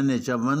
N51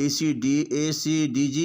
ACDG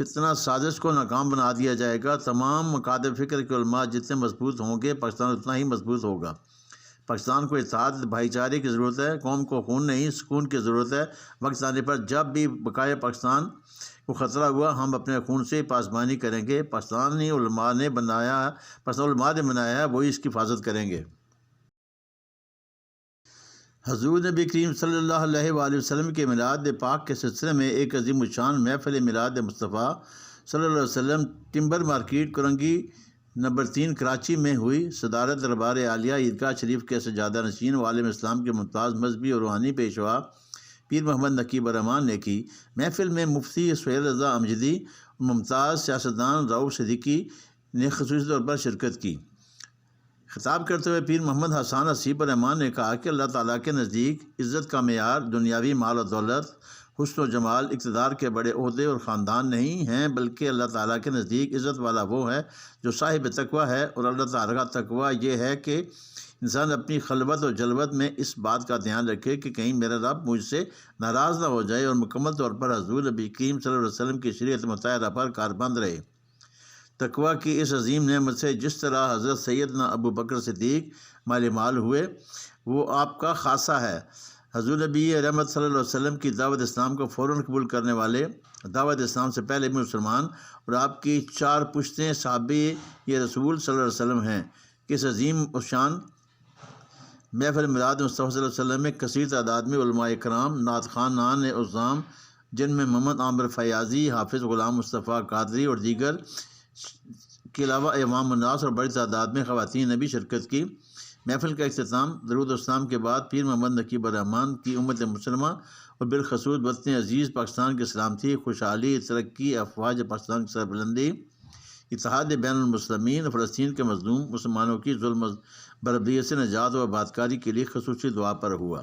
فتنہ سازش کو ناکام بنا دیا جائے گا۔ تمام مکاتب فکر کے علماء جتنے مضبوط ہوں گے پاکستان اتنا ہی مضبوط ہوگا۔ پاکستان کو اتحاد بھائی چارے کی ضرورت ہے، قوم کو خون نہیں سکون کی ضرورت ہے۔ وقت آنے پر جب بھی بقائے پاکستان کو خطرہ ہوا ہم اپنے خون سے پاسبانی کریں گے۔ پاکستانی علماء نے بنایا ہے وہی اس کی حفاظت کریں گے۔ حضور نبی کریم صلی اللہ علیہ وآلہ وسلم کے میلاد پاک کے سلسلے میں ایک عظیم الشان محفل میلاد مصطفیٰ صلی اللہ علیہ وسلم timber market Korangi number 3 Karachi میں ہوئی۔ صدارت دربار عالیہ عیدگاہ شریف کے سجادہ نشین و عالم اسلام کے ممتاز مذہبی اور روحانی پیشوا پیر محمد نقیب الرحمان نے کی۔ محفل میں مفتی سہیل رضا امجدی اور ممتاز سیاستدان رؤف صدیقی نے خصوصی طور پر شرکت کی۔ خطاب کرتے ہوئے پیر محمد حسان حسیب الرحمان نے کہا کہ اللہ تعالیٰ کے نزدیک عزت کا معیار دنیاوی مال و دولت، حسن و جمال، اقتدار کے بڑے عہدے اور خاندان نہیں ہیں، بلکہ اللہ تعالیٰ کے نزدیک عزت والا وہ ہے جو صاحب تقویٰ ہے۔ اور اللہ تعالیٰ کا تقویٰ یہ ہے کہ انسان اپنی خلوت اور جلوت میں اس بات کا دھیان رکھے کہ کہیں میرا رب مجھ سے ناراض نہ ہو جائے، اور مکمل طور پر حضور نبی کریم صلی اللہ علیہ وسلم کی شریعت مطہرہ پر کاربند رہے۔ تقویٰ کی اس عظیم نعمت سے جس طرح حضرت سیدنا ابو بکر صدیق مال ہوئے وہ آپ کا خاصہ ہے۔ حضور نبی رحمت صلی اللہ علیہ وسلم کی دعوت اسلام کو فوراً قبول کرنے والے، دعوت اسلام سے پہلے بھی مسلمان، اور آپ کی 4 پشتیں صحابی یہ رسول صلی اللہ علیہ وسلم ہیں۔ کس عظیم الشان محفل میلاد مصطفیٰ صلی اللہ علیہ وسلم میں کثیر تعداد میں علماء کرام، نعت خوانان عظام جن میں محمد عامر فیاضی، حافظ غلام مصطفیٰ قادری اور دیگر کے علاوہ عوام الناس اور بڑی تعداد میں خواتین نے بھی شرکت کی۔ محفل کا اختتام درود و سلام کے بعد پیر محمد نقیب الرحمان کی امت مسلمہ اور بالخصوص وطن عزیز پاکستان کی سلامتی، خوشحالی، ترقی، افواج پاکستان کی سربلندی، اتحاد بین المسلمین، فلسطین کے مظلوم مسلمانوں کی ظلم بربریت سے نجات و آبادکاری کے لیے خصوصی دعا پر ہوا۔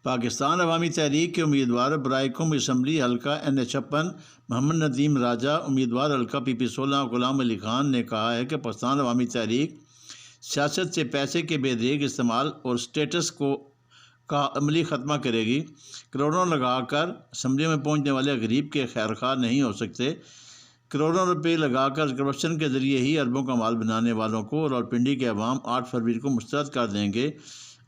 پاکستان عوامی تحریک کے امیدوار برائے قومی اسمبلی حلقہ NH56 محمد ندیم راجہ، امیدوار حلقہ PP16 غلام علی خان نے کہا ہے کہ پاکستان عوامی تحریک سیاست سے پیسے کے بے دریغ استعمال اور اسٹیٹس کا عملی خاتمہ کرے گی۔ کروڑوں لگا کر اسمبلیوں میں پہنچنے والے غریب کے خیرخواہ نہیں ہو سکتے۔ کروڑوں روپے لگا کر کرپشن کے ذریعے ہی اربوں کا مال بنانے والوں کو راولپنڈی کے عوام 8 فروری کو مسترد کر دیں گے۔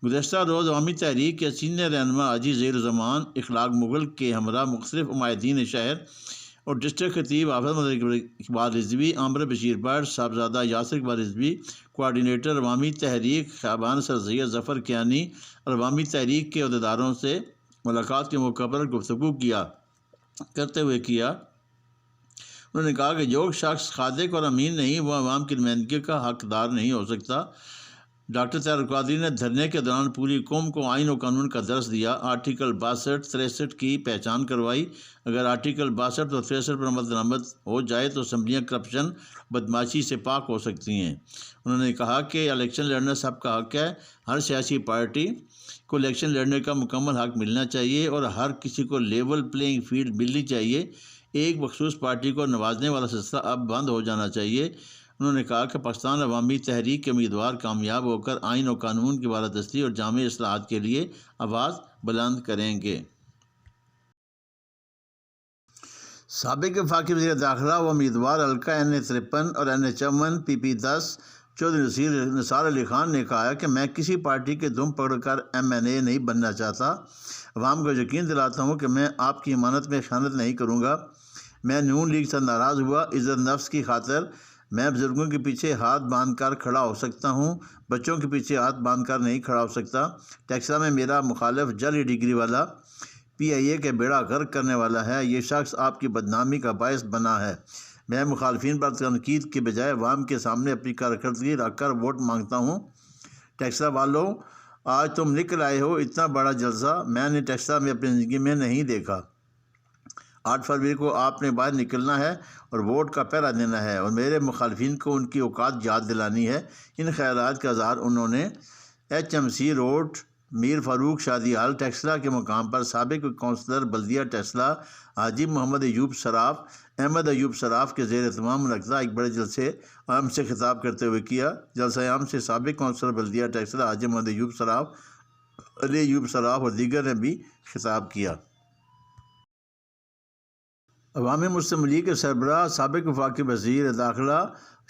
گزشتہ روز عوامی تحریک کے سینئر رہنما حاجی زیر زمان اخلاق مغل کے ہمراہ مختلف عمائدین شہر اور ڈسٹرکٹ خطیب حافظ اقبال رضوی، عامر بشیر بٹ، صاحبزادہ یاسر اقبال رضوی، کوآرڈینیٹر عوامی تحریک خیابان سر سید ظفر کیانی اور عوامی تحریک کے عہدیداروں سے ملاقات کے موقع پر گفتگو کرتے ہوئے انہوں نے کہا کہ جو شخص صادق اور امین نہیں وہ عوام کی نمائندگی کا حقدار نہیں ہو سکتا۔ ڈاکٹر طاہر القادری نے دھرنے کے دوران پوری قوم کو آئین و قانون کا درس دیا، آرٹیکل 62-63 کی پہچان کروائی۔ اگر آرٹیکل 62 اور 63 پر عمل درآمد ہو جائے تو اسمبلیاں کرپشن بدماشی سے پاک ہو سکتی ہیں۔ انہوں نے کہا کہ الیکشن لڑنا سب کا حق ہے، ہر سیاسی پارٹی کو الیکشن لڑنے کا مکمل حق ملنا چاہیے اور ہر کسی کو لیول پلینگ فیلڈ ملنی چاہیے۔ ایک مخصوص پارٹی کو نوازنے والا سلسلہ اب بند ہو جانا چاہیے۔ انہوں نے کہا کہ پاکستان عوامی تحریک کے امیدوار کامیاب ہو کر آئین و قانون کی بالادستی اور جامع اصلاحات کے لیے آواز بلند کریں گے۔ سابق وفاقی وزیر داخلہ و امیدوار حلقہ NH53 اور NH54 PP10 چودھری نثار علی خان نے کہا ہے کہ میں کسی پارٹی کے دم پکڑ کر MNA نہیں بننا چاہتا۔ عوام کو یقین دلاتا ہوں کہ میں آپ کی امانت میں خیانت نہیں کروں گا۔ میں نون لیگ سے ناراض ہوا، عزت نفس کی خاطر میں بزرگوں کے پیچھے ہاتھ باندھ کر کھڑا ہو سکتا ہوں، بچوں کے پیچھے ہاتھ باندھ کر نہیں کھڑا ہو سکتا۔ ٹیکسلا میں میرا مخالف جعلی ڈگری والا PIA کے بیڑا غرق کرنے والا ہے، یہ شخص آپ کی بدنامی کا باعث بنا ہے۔ میں مخالفین پر تنقید کے بجائے عوام کے سامنے اپنی کارکردگی رکھ کر ووٹ مانگتا ہوں۔ ٹیکسلا والوں، آج تم نکل آئے ہو، اتنا بڑا جلسہ میں نے ٹیکسلا میں اپنی زندگی میں نہیں دیکھا۔ 8 فروری کو آپ نے باہر نکلنا ہے اور ووٹ کا پہرا دینا ہے اور میرے مخالفین کو ان کی اوقات یاد دلانی ہے۔ ان خیالات کا اظہار انہوں نے HMC روڈ میر فاروق شادی ہال ٹیکسلا کے مقام پر سابق کونسلر بلدیہ ٹیکسلا حاجی محمد احمد ایوب صراف کے زیر اہتمام منعقدہ ایک بڑے جلسے عام سے خطاب کرتے ہوئے کیا۔ جلسہ عام سے سابق کونسلر بلدیہ ٹیکسلا حاجی محمد ایوب صراف، علی ایوب صراف اور دیگر نے بھی خطاب کیا۔ عوامی مسلم لیگ کے سربراہ سابق وفاقی وزیر داخلہ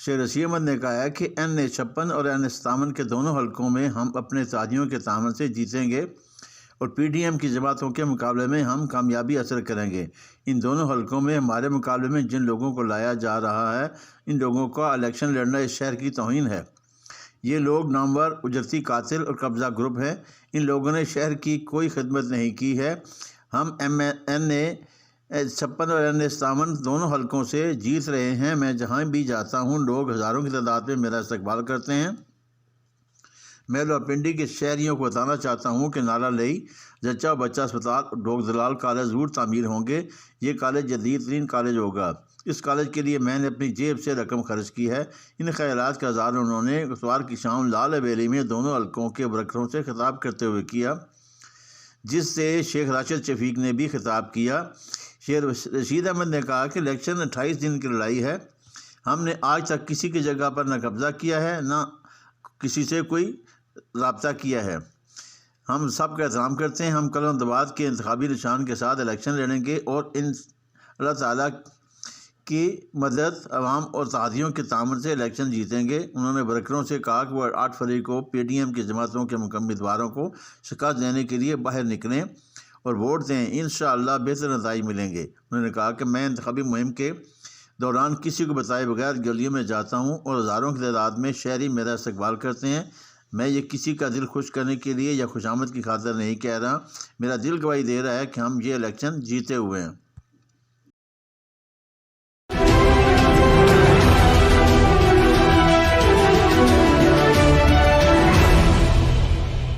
شیخ رشید احمد نے کہا ہے کہ NA56 اور NA57 کے دونوں حلقوں میں ہم اپنے اتحادیوں کے تعاون سے جیتیں گے اور PDM کی جماعتوں کے مقابلے میں ہم کامیابی حاصل کریں گے۔ ان دونوں حلقوں میں ہمارے مقابلے میں جن لوگوں کو لایا جا رہا ہے، ان لوگوں کا الیکشن لڑنا اس شہر کی توہین ہے۔ یہ لوگ نامور اجرتی قاتل اور قبضہ گروپ ہیں۔ ان لوگوں نے شہر کی کوئی خدمت نہیں کی ہے۔ ہم NA56 اور NA57 دونوں حلقوں سے جیت رہے ہیں۔ میں جہاں بھی جاتا ہوں لوگ ہزاروں کی تعداد میں میرا استقبال کرتے ہیں۔ میں راولپنڈی کے شہریوں کو بتانا چاہتا ہوں کہ نالا لئی، جچہ بچہ اسپتال اور ڈوگ دلال کالج ضرور تعمیر ہوں گے۔ یہ کالج جدید ترین کالج ہوگا۔ اس کالج کے لیے میں نے اپنی جیب سے رقم خرچ کی ہے۔ ان خیالات کا اظہار انہوں نے اتوار کی شام لال حویلی میں دونوں حلقوں کے ورکروں سے خطاب کرتے ہوئے کیا، جس سے شیخ راشد شفیق نے بھی خطاب کیا۔ شیخ رشید احمد نے کہا کہ الیکشن 28 دن کی لڑائی ہے۔ ہم نے آج تک کسی کی جگہ پر نہ قبضہ کیا ہے، نہ کسی سے کوئی رابطہ کیا ہے۔ ہم سب کا احترام کرتے ہیں۔ ہم قلم دباد کے انتخابی نشان کے ساتھ الیکشن لڑیں گے اور اللہ تعالیٰ کی مدد، عوام اور اتحادیوں کے تعاون سے الیکشن جیتیں گے۔ انہوں نے ورکروں سے کہا کہ وہ 8 فروری کو PDM کی جماعتوں کے امیدواروں کو شکست دینے کے لیے باہر نکلیں اور ووٹ دیں۔ انشاءاللہ بہتر نتائج ملیں گے۔ انہوں نے کہا کہ میں انتخابی مہم کے دوران کسی کو بتائے بغیر گلیوں میں جاتا ہوں اور ہزاروں کی تعداد میں شہری میرا استقبال کرتے ہیں۔ میں یہ کسی کا دل خوش کرنے کے لیے یا خوشامد کی خاطر نہیں کہہ رہا۔ میرا دل گواہی دے رہا ہے کہ ہم یہ الیکشن جیتے ہوئے ہیں۔